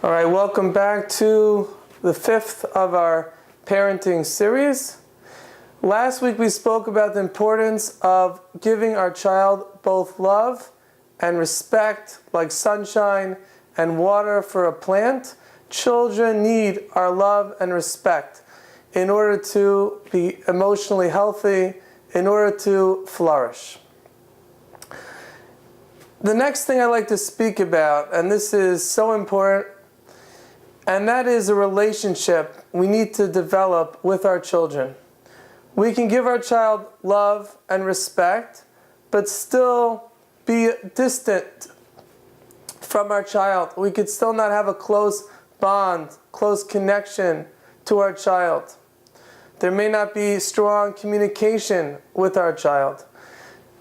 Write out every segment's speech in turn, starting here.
All right, welcome back to the fifth of our parenting series. Last week we spoke about the importance of giving our child both love and respect, like sunshine and water for a plant. Children need our love and respect in order to be emotionally healthy, in order to flourish. The next thing I'd like to speak about, and this is so important, and that is a relationship we need to develop with our children. We can give our child love and respect, but still be distant from our child. We could still not have a close bond, close connection to our child. There may not be strong communication with our child.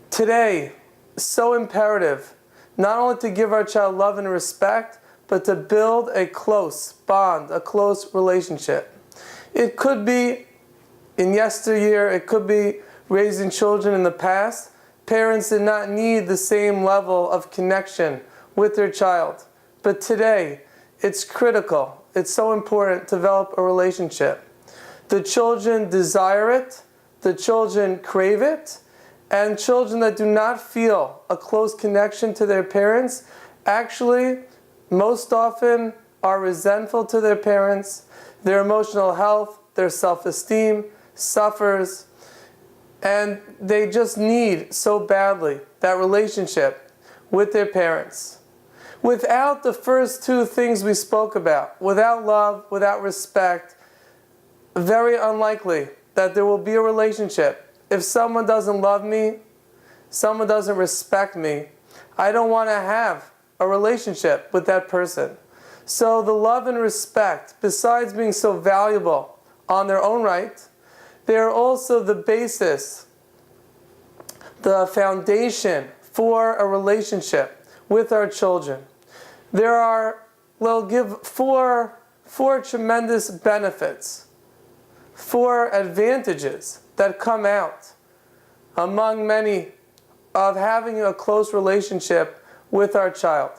Today, so imperative, not only to give our child love and respect, but to build a close bond, a close relationship. It could be in yesteryear, it could be raising children in the past. Parents did not need the same level of connection with their child. But today, it's critical. It's so important to develop a relationship. The children desire it, the children crave it, and children that do not feel a close connection to their parents actually most often are resentful to their parents. Their emotional health, their self-esteem suffers, and they just need so badly that relationship with their parents. Without the first two things we spoke about, without love, without respect, very unlikely that there will be a relationship. If someone doesn't love me, someone doesn't respect me, I don't want to have a relationship with that person. So the love and respect, besides being so valuable on their own right, they are also the basis, the foundation for a relationship with our children. We'll give four tremendous benefits, four advantages that come out among many of having a close relationship with our child.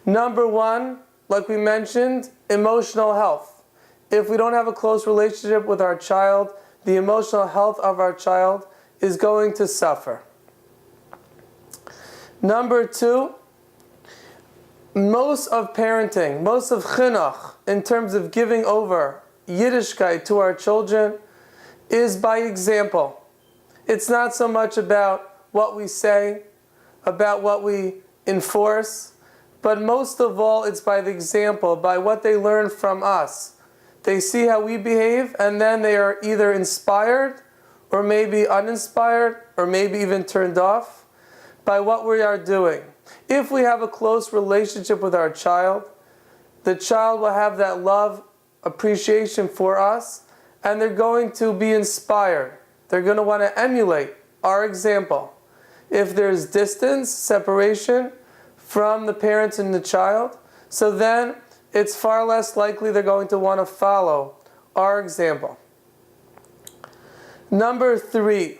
Number one, like we mentioned, emotional health. If we don't have a close relationship with our child, the emotional health of our child is going to suffer. Number two, most of parenting, most of chinuch, in terms of giving over Yiddishkeit to our children, is by example. It's not so much about what we say, about what we enforce, but most of all it's by the example, by what they learn from us. They see how we behave, and then they are either inspired or maybe uninspired or maybe even turned off by what we are doing. If we have a close relationship with our child, the child will have that love, appreciation for us, and they're going to be inspired. They're going to want to emulate our example. If there's distance, separation from the parents and the child, so then it's far less likely they're going to want to follow our example. Number three,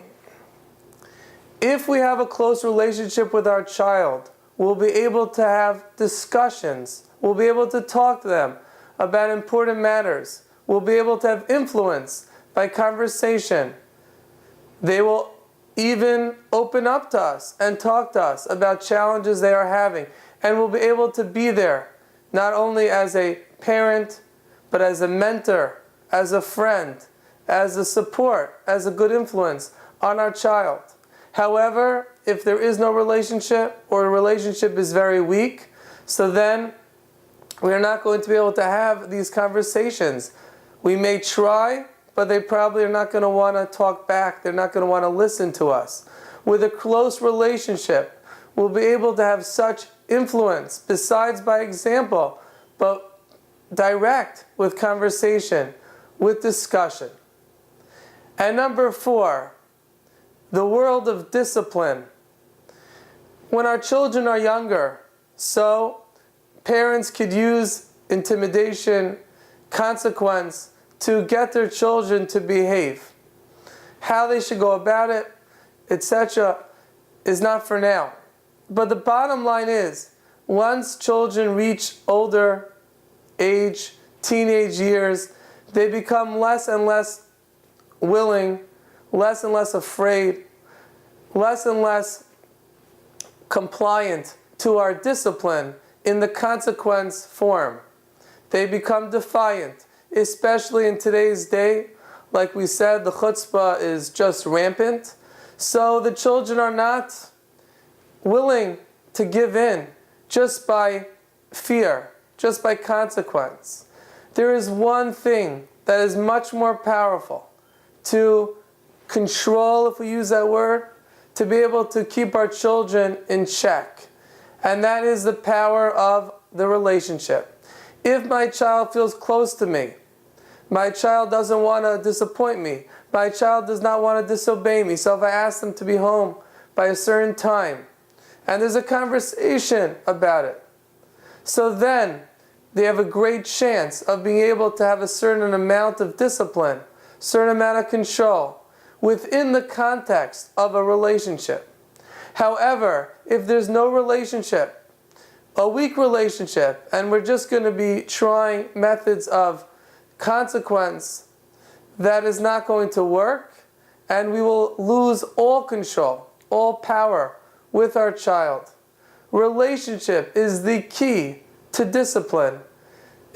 if we have a close relationship with our child, we'll be able to have discussions. We'll be able to talk to them about important matters. We'll be able to have influence by conversation. They will even open up to us and talk to us about challenges they are having. And we'll be able to be there, not only as a parent, but as a mentor, as a friend, as a support, as a good influence on our child. However, if there is no relationship, or the relationship is very weak, so then we are not going to be able to have these conversations. We may try, but they probably are not going to want to talk back. They're not going to want to listen to us. With a close relationship, we'll be able to have such influence, besides by example, but direct with conversation, with discussion. And number four, the world of discipline. When our children are younger, so parents could use intimidation, consequence, to get their children to behave. How they should go about it, etc., is not for now. But the bottom line is, once children reach older age, teenage years, they become less and less willing, less and less afraid, less and less compliant to our discipline in the consequence form. They become defiant, especially in today's day. Like we said, the chutzpah is just rampant. So the children are not willing to give in just by fear, just by consequence. There is one thing that is much more powerful to control, if we use that word, to be able to keep our children in check. And that is the power of the relationship. If my child feels close to me, my child doesn't want to disappoint me, my child does not want to disobey me, so if I ask them to be home by a certain time, and there's a conversation about it, so then they have a great chance of being able to have a certain amount of discipline, certain amount of control within the context of a relationship. However, if there's no relationship, a weak relationship, and we're just going to be trying methods of consequence, that is not going to work, and we will lose all control, all power with our child. Relationship is the key to discipline,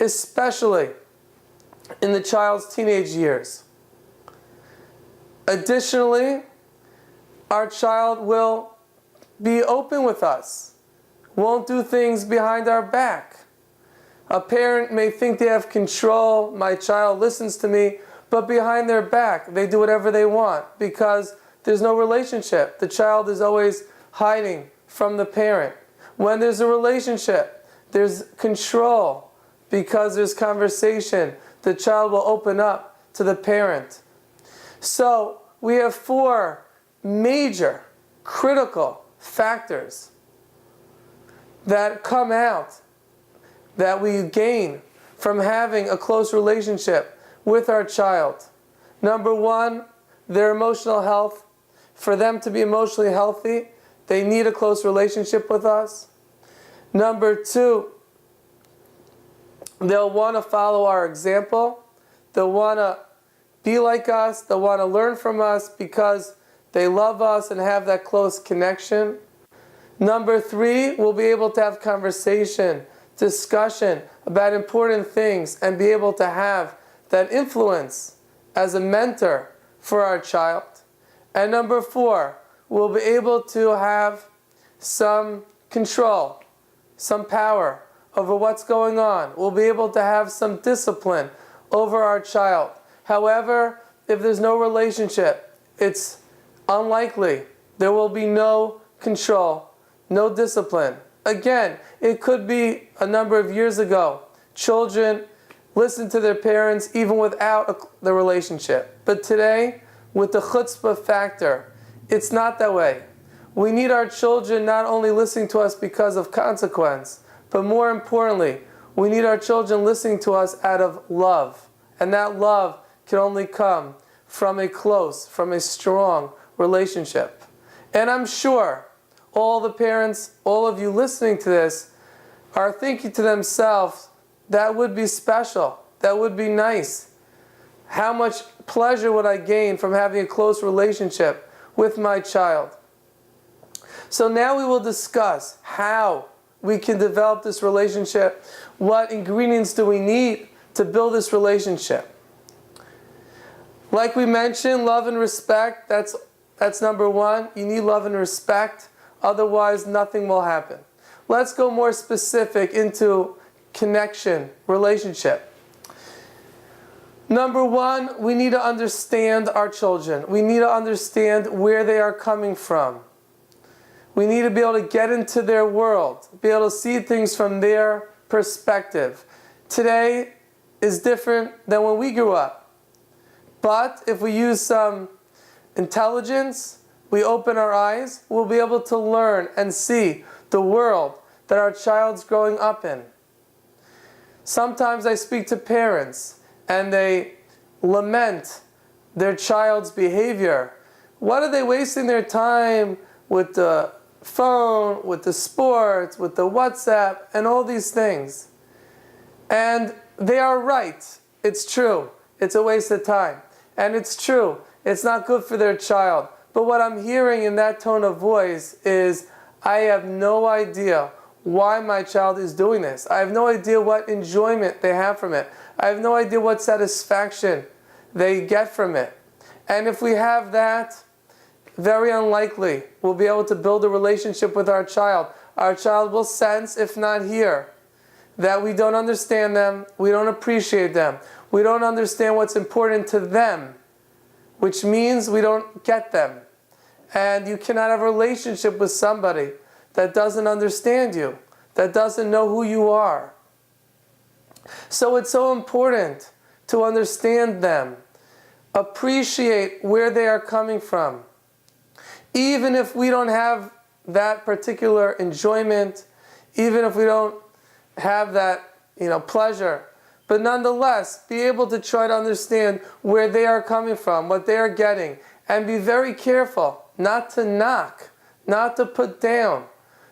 especially in the child's teenage years. Additionally, our child will be open with us, won't do things behind our back. A parent may think they have control, my child listens to me, but behind their back they do whatever they want because there's no relationship. The child is always hiding from the parent. When there's a relationship, there's control because there's conversation. The child will open up to the parent. So we have 4 major critical factors that come out that we gain from having a close relationship with our child. Number 1, their emotional health. For them to be emotionally healthy, they need a close relationship with us. Number 2, they'll want to follow our example. They'll want to be like us. They'll want to learn from us because they love us and have that close connection. Number 3, we'll be able to have conversation, discussion about important things and be able to have that influence as a mentor for our child. And number 4, we'll be able to have some control, some power over what's going on. We'll be able to have some discipline over our child. However, if there's no relationship, it's unlikely. There will be no control, no discipline. Again, it could be a number of years ago. Children listen to their parents even without the relationship. But today, with the chutzpah factor, it's not that way. We need our children not only listening to us because of consequence, but more importantly, we need our children listening to us out of love. And that love can only come from a close, from a strong relationship. And I'm sure all the parents, all of you listening to this, are thinking to themselves, that would be special, that would be nice. How much pleasure would I gain from having a close relationship with my child? So now we will discuss how we can develop this relationship. What ingredients do we need to build this relationship? Like we mentioned, love and respect, that's number 1. You need love and respect, otherwise nothing will happen. Let's go more specific into connection, relationship. Number 1, we need to understand our children. We need to understand where they are coming from. We need to be able to get into their world, be able to see things from their perspective. Today is different than when we grew up. But if we use some intelligence, we open our eyes, we'll be able to learn and see the world that our child's growing up in. Sometimes I speak to parents and they lament their child's behavior. What are they wasting their time with the phone, with the sports, with the WhatsApp, and all these things? And they are right. It's true. It's a waste of time. And it's true. It's not good for their child. But what I'm hearing in that tone of voice is, I have no idea why my child is doing this. I have no idea what enjoyment they have from it. I have no idea what satisfaction they get from it. And if we have that, very unlikely we'll be able to build a relationship with our child. Our child will sense, if not hear, that we don't understand them, we don't appreciate them, we don't understand what's important to them, which means we don't get them. And you cannot have a relationship with somebody that doesn't understand you, that doesn't know who you are. So it's so important to understand them, appreciate where they are coming from. Even if we don't have that particular enjoyment, even if we don't have that, pleasure, but nonetheless, be able to try to understand where they are coming from, what they are getting, and be very careful not to knock, not to put down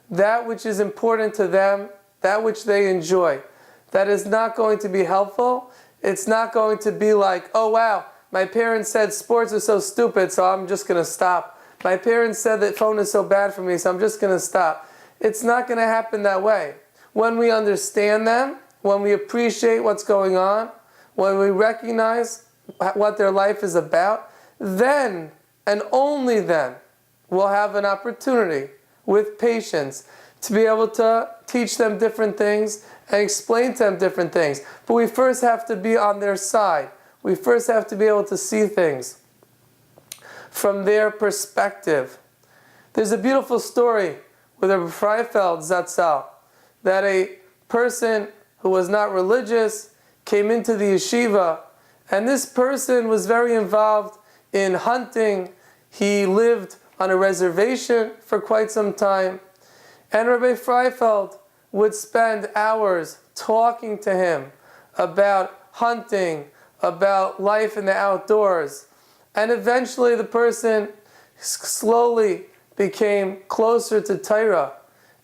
that which is important to them, that which they enjoy. That is not going to be helpful. It's not going to be like, oh wow, my parents said sports are so stupid, so I'm just going to stop. My parents said that phone is so bad for me, so I'm just going to stop. It's not going to happen that way. When we understand them, when we appreciate what's going on, when we recognize what their life is about, then and only then we'll have an opportunity with patience to be able to teach them different things and explain to them different things. But we first have to be on their side. We first have to be able to see things from their perspective. There's a beautiful story with Rabbi Freifeld Zatzal, that a person who was not religious came into the yeshiva, and this person was very involved in hunting. He lived on a reservation for quite some time, and Rabbi Freifeld would spend hours talking to him about hunting, about life in the outdoors, and eventually the person slowly became closer to Torah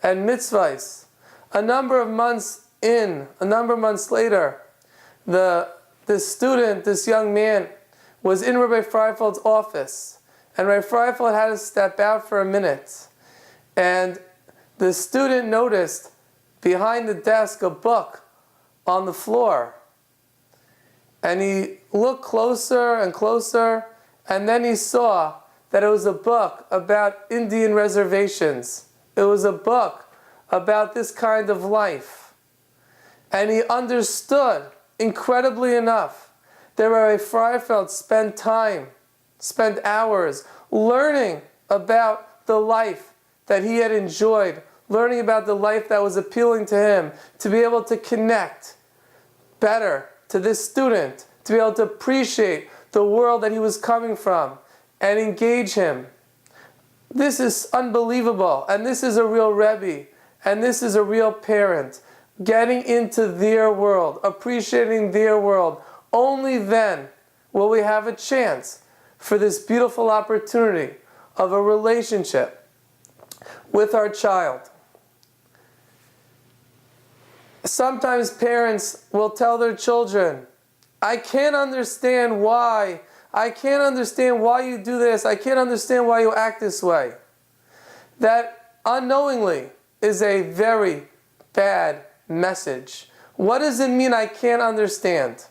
and mitzvahs. A number of months later, this young man, was in Rabbi Freifeld's office, and Rabbi Freifeld had to step out for a minute. And the student noticed behind the desk a book on the floor. And he looked closer and closer, and then he saw that it was a book about Indian reservations. It was a book about this kind of life. And he understood, incredibly enough, that Rabbi Freifeld spent hours learning about the life that he had enjoyed, learning about the life that was appealing to him, to be able to connect better to this student, to be able to appreciate the world that he was coming from and engage him. This is unbelievable, and this is a real Rebbe, and this is a real parent, getting into their world, appreciating their world. Only then will we have a chance for this beautiful opportunity of a relationship with our child. Sometimes parents will tell their children, I can't understand why. I can't understand why you do this. I can't understand why you act this way. That unknowingly is a very bad message. What does it mean I can't understand?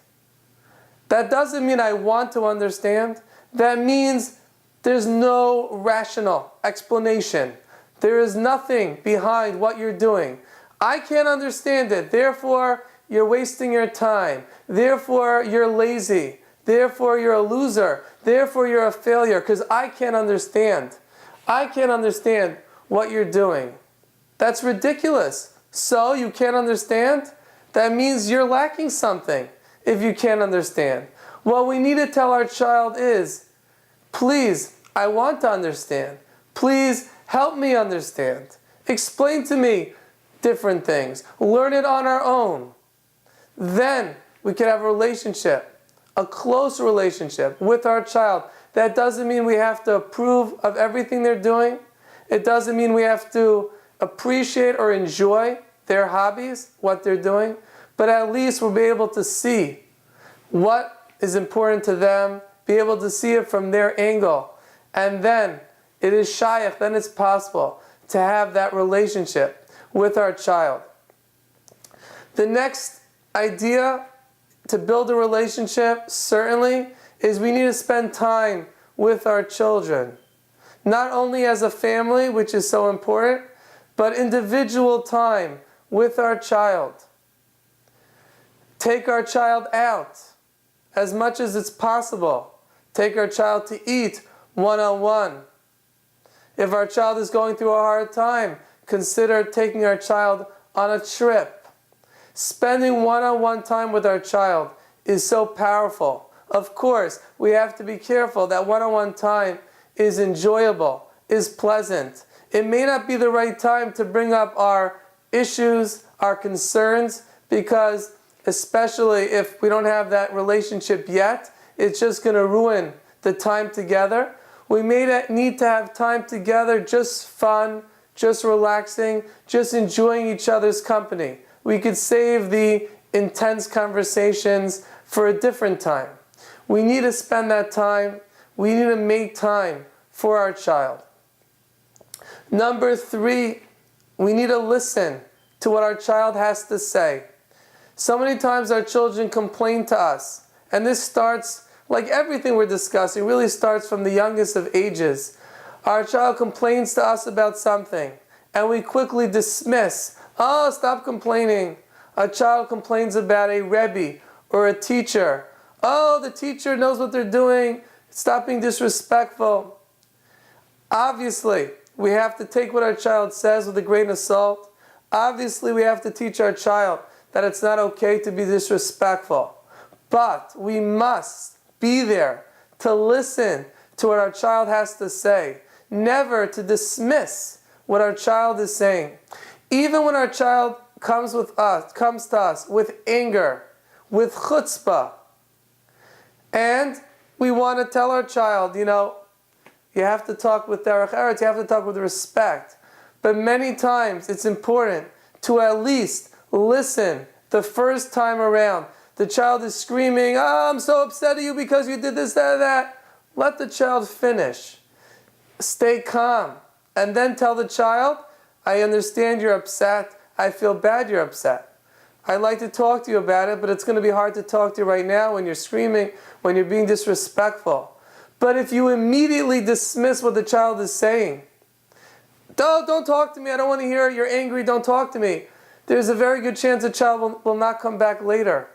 That doesn't mean I want to understand. That means there's no rational explanation. There is nothing behind what you're doing. I can't understand it. Therefore, you're wasting your time. Therefore, you're lazy. Therefore, you're a loser. Therefore, you're a failure because I can't understand. I can't understand what you're doing. That's ridiculous. So, you can't understand? That means you're lacking something if you can't understand. What we need to tell our child is, please, I want to understand. Please help me understand. Explain to me different things. Learn it on our own. Then we can have a relationship, a close relationship with our child. That doesn't mean we have to approve of everything they're doing. It doesn't mean we have to appreciate or enjoy their hobbies, what they're doing. but at least we'll be able to see what is important to them, be able to see it from their angle, and then it is shaykh, then it's possible to have that relationship with our child. The next idea to build a relationship, certainly, is we need to spend time with our children. Not only as a family, which is so important, but individual time with our child. Take our child out as much as it's possible. Take our child to eat one-on-one. If our child is going through a hard time, consider taking our child on a trip. Spending one-on-one time with our child is so powerful. Of course, we have to be careful that one-on-one time is enjoyable, is pleasant. It may not be the right time to bring up our issues, our concerns, because especially if we don't have that relationship yet, it's just going to ruin the time together. We may need to have time together, just fun, just relaxing, just enjoying each other's company. We could save the intense conversations for a different time. We need to spend that time. We need to make time for our child. Number 3, we need to listen to what our child has to say. So many times our children complain to us, and this starts, like everything we're discussing, really starts from the youngest of ages. Our child complains to us about something, and we quickly dismiss, oh, stop complaining. A child complains about a Rebbe or a teacher. Oh, the teacher knows what they're doing. Stop being disrespectful. Obviously, we have to take what our child says with a grain of salt. Obviously, we have to teach our child that it's not okay to be disrespectful. But we must be there to listen to what our child has to say. Never to dismiss what our child is saying. Even when our child comes to us with anger, with chutzpah, and we want to tell our child, you have to talk with derech eretz, you have to talk with respect. But many times it's important to at least listen the first time around. The child is screaming, oh, I'm so upset at you because you did this, that. Let the child finish. Stay calm. And then tell the child, I understand you're upset. I feel bad you're upset. I'd like to talk to you about it, but it's going to be hard to talk to you right now when you're screaming, when you're being disrespectful. But if you immediately dismiss what the child is saying, don't talk to me, I don't want to hear it, you're angry, don't talk to me, there's a very good chance the child will not come back later.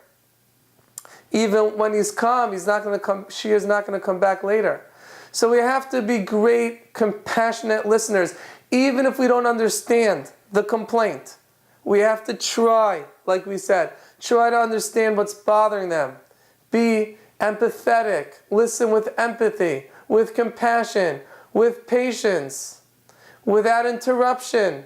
Even when he's calm, she is not going to come back later. So we have to be great, compassionate listeners. Even if we don't understand the complaint, we have to try, like we said, try to understand what's bothering them. Be empathetic. Listen with empathy, with compassion, with patience, without interruption.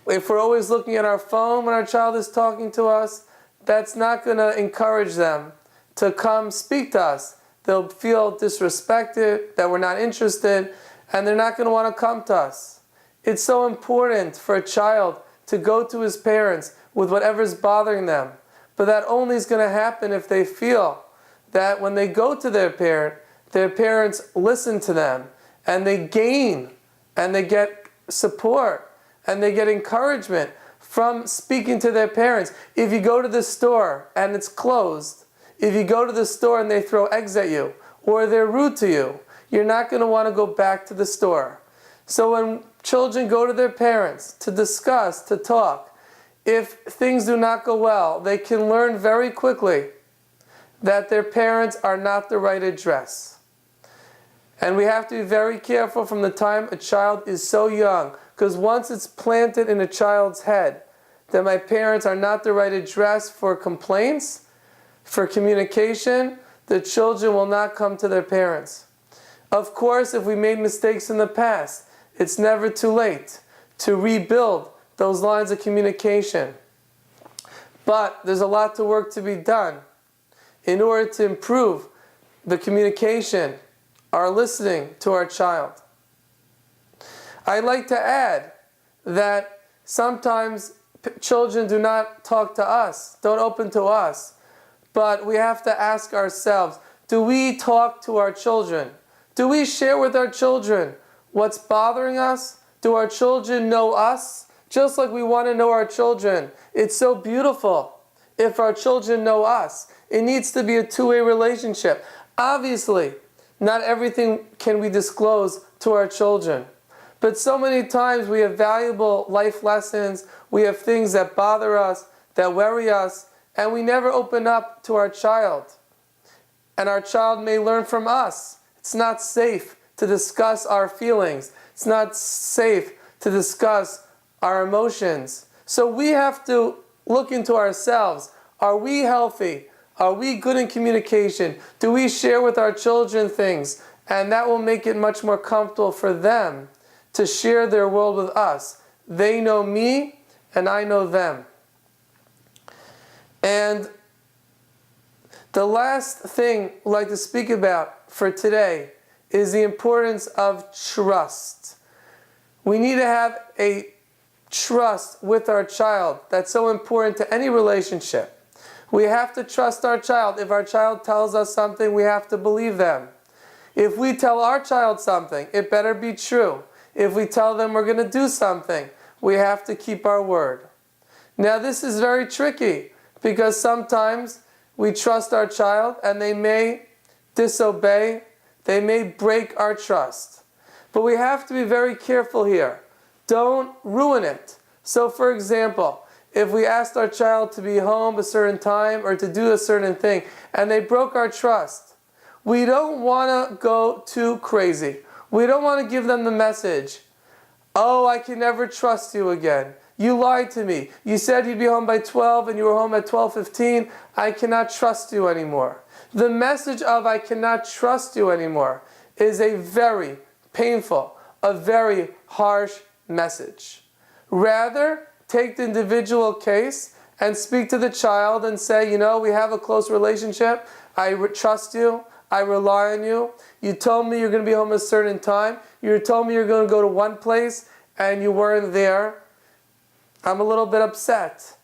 If we're always looking at our phone when our child is talking to us, that's not going to encourage them to come speak to us. They'll feel disrespected, that we're not interested, and they're not going to want to come to us. It's so important for a child to go to his parents with whatever's bothering them. But that only is going to happen if they feel that when they go to their parents listen to them, and they gain, and they get support, and they get encouragement from speaking to their parents. If you go to the store and it's closed, if you go to the store and they throw eggs at you, or they're rude to you, you're not going to want to go back to the store. So when children go to their parents to discuss, to talk, if things do not go well, they can learn very quickly that their parents are not the right address. And we have to be very careful from the time a child is so young, because once it's planted in a child's head that my parents are not the right address for complaints, for communication, the children will not come to their parents. Of course, if we made mistakes in the past, it's never too late to rebuild those lines of communication. But there's a lot of work to be done in order to improve the communication, our listening to our child. I'd like to add that sometimes children do not talk to us, don't open to us. But we have to ask ourselves, do we talk to our children? Do we share with our children what's bothering us? Do our children know us? Just like we want to know our children. It's so beautiful if our children know us. It needs to be a two-way relationship. Obviously, not everything can we disclose to our children. But so many times we have valuable life lessons, we have things that bother us, that worry us, and we never open up to our child. And our child may learn from us. It's not safe to discuss our feelings. It's not safe to discuss our emotions. So we have to look into ourselves. Are we healthy? Are we good in communication? Do we share with our children things? And that will make it much more comfortable for them to share their world with us. They know me and I know them. And the last thing I'd like to speak about for today is the importance of trust. We need to have a trust with our child. That's so important to any relationship. We have to trust our child. If our child tells us something, we have to believe them. If we tell our child something, it better be true. If we tell them we're going to do something, we have to keep our word. Now this is very tricky because sometimes we trust our child and they may disobey, they may break our trust. But we have to be very careful here. Don't ruin it. So for example, if we asked our child to be home a certain time or to do a certain thing and they broke our trust, we don't want to go too crazy. We don't want to give them the message, oh, I can never trust you again. You lied to me. You said you'd be home by 12 and you were home at 12:15. I cannot trust you anymore. The message of I cannot trust you anymore is a very painful, a very harsh message. Rather, take the individual case and speak to the child and say, you know, we have a close relationship. I trust you. I rely on you. You told me you're going to be home at a certain time. You told me you're going to go to one place and you weren't there. I'm a little bit upset.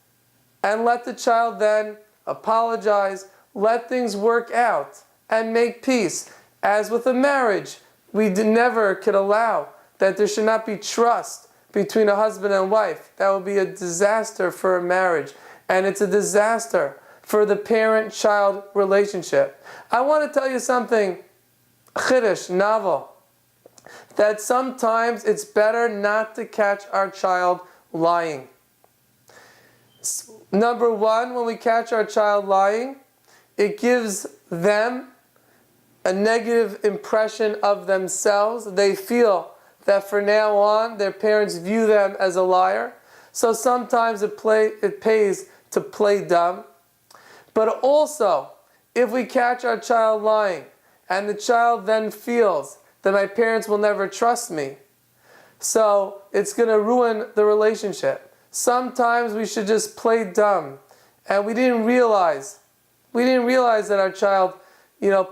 And let the child then apologize. Let things work out and make peace. As with a marriage, we never could allow that there should not be trust between a husband and wife. That would be a disaster for a marriage. And it's a disaster for the parent-child relationship. I want to tell you something, chiddush, novel, that sometimes it's better not to catch our child lying. Number one, when we catch our child lying, it gives them a negative impression of themselves. They feel that from now on, their parents view them as a liar. So sometimes it pays to play dumb. But also, if we catch our child lying, and the child then feels that my parents will never trust me, so it's going to ruin the relationship. Sometimes we should just play dumb, and we didn't realize that our child,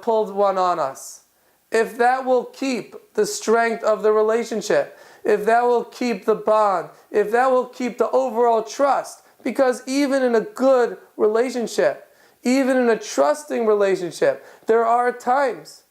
pulled one on us. If that will keep the strength of the relationship, if that will keep the bond, if that will keep the overall trust, because even in a good relationship, even in a trusting relationship, there are times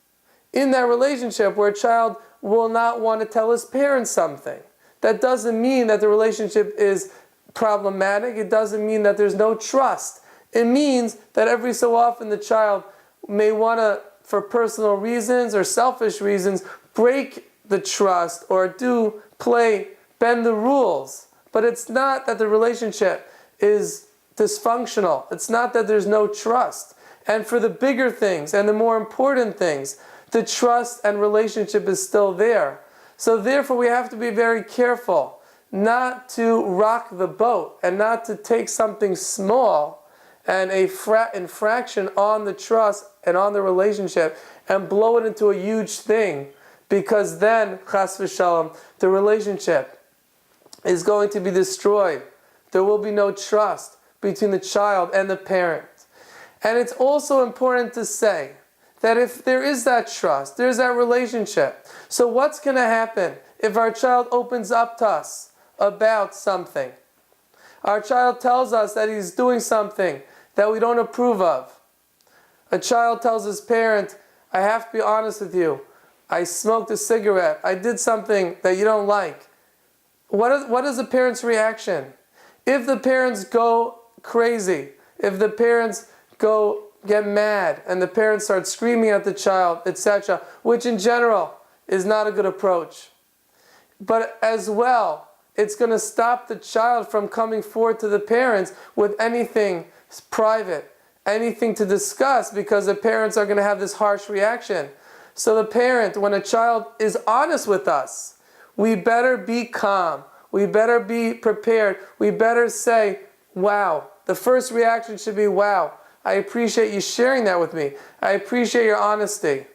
in that relationship where a child will not want to tell his parents something. That doesn't mean that the relationship is problematic. It doesn't mean that there's no trust. It means that every so often the child may want to, for personal reasons or selfish reasons, break the trust or bend the rules. But it's not that the relationship is dysfunctional. It's not that there's no trust. And for the bigger things and the more important things, the trust and relationship is still there. So therefore we have to be very careful not to rock the boat and not to take something small and a infraction on the trust and on the relationship and blow it into a huge thing, because then, chas v'shalom, the relationship is going to be destroyed. There will be no trust between the child and the parent. And it's also important to say that if there is that trust, there's that relationship. So what's going to happen if our child opens up to us about something? Our child tells us that he's doing something that we don't approve of. A child tells his parent, I have to be honest with you. I smoked a cigarette. I did something that you don't like. What is the parent's reaction? If the parents go crazy, if the parents get mad and the parents start screaming at the child, etc., which in general is not a good approach. But as well, it's going to stop the child from coming forward to the parents with anything private, anything to discuss, because the parents are going to have this harsh reaction. So the parent, when a child is honest with us, we better be calm. We better be prepared. We better say, wow. The first reaction should be, wow, I appreciate you sharing that with me. I appreciate your honesty.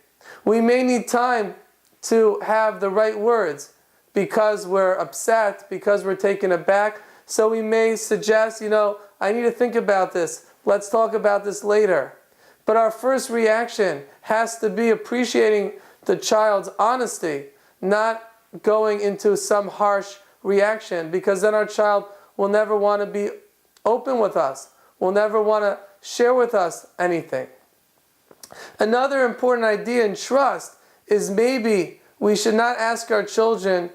We may need time to have the right words because we're upset, because we're taken aback. So we may suggest, I need to think about this. Let's talk about this later. But our first reaction has to be appreciating the child's honesty, not going into some harsh reaction, because then our child will never want to be open with us, will never want to share with us anything. Another important idea in trust is maybe we should not ask our children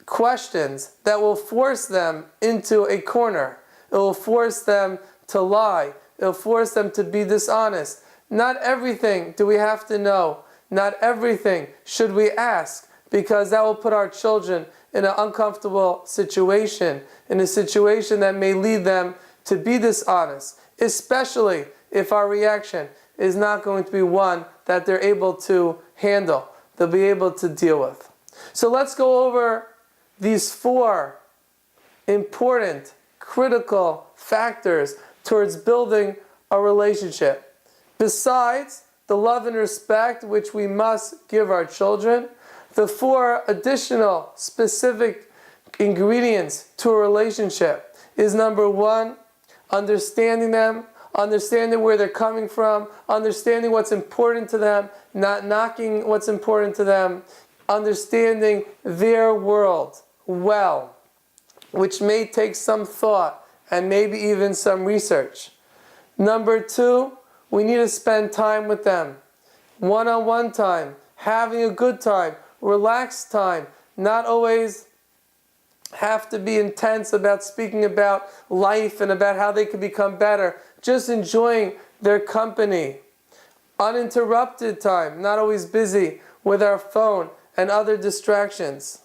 questions that will force them into a corner. It will force them to lie. It will force them to be dishonest. Not everything do we have to know. Not everything should we ask, because that will put our children in an uncomfortable situation, in a situation that may lead them to be dishonest, especially if our reaction is not going to be one that they're able to handle, they'll be able to deal with. So let's go over these 4 important, critical factors towards building a relationship. Besides the love and respect which we must give our children, the 4 additional specific ingredients to a relationship is, number 1, understanding them, understanding where they're coming from, understanding what's important to them, not knocking what's important to them, understanding their world well, which may take some thought and maybe even some research. Number 2, we need to spend time with them. One-on-one time, having a good time, relaxed time, not always have to be intense about speaking about life and about how they can become better. Just enjoying their company. Uninterrupted time, not always busy with our phone and other distractions.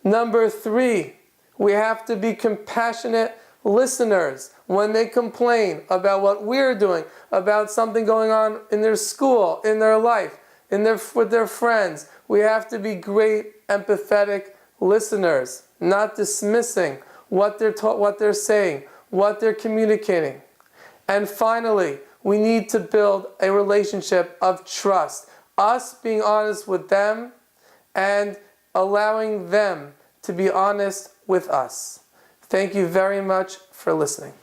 Number 3, we have to be compassionate listeners when they complain about what we're doing, about something going on in their school, in their life, with their friends. We have to be great, empathetic listeners, not dismissing what they're saying, what they're communicating. And finally, we need to build a relationship of trust. Us being honest with them and allowing them to be honest with us. Thank you very much for listening.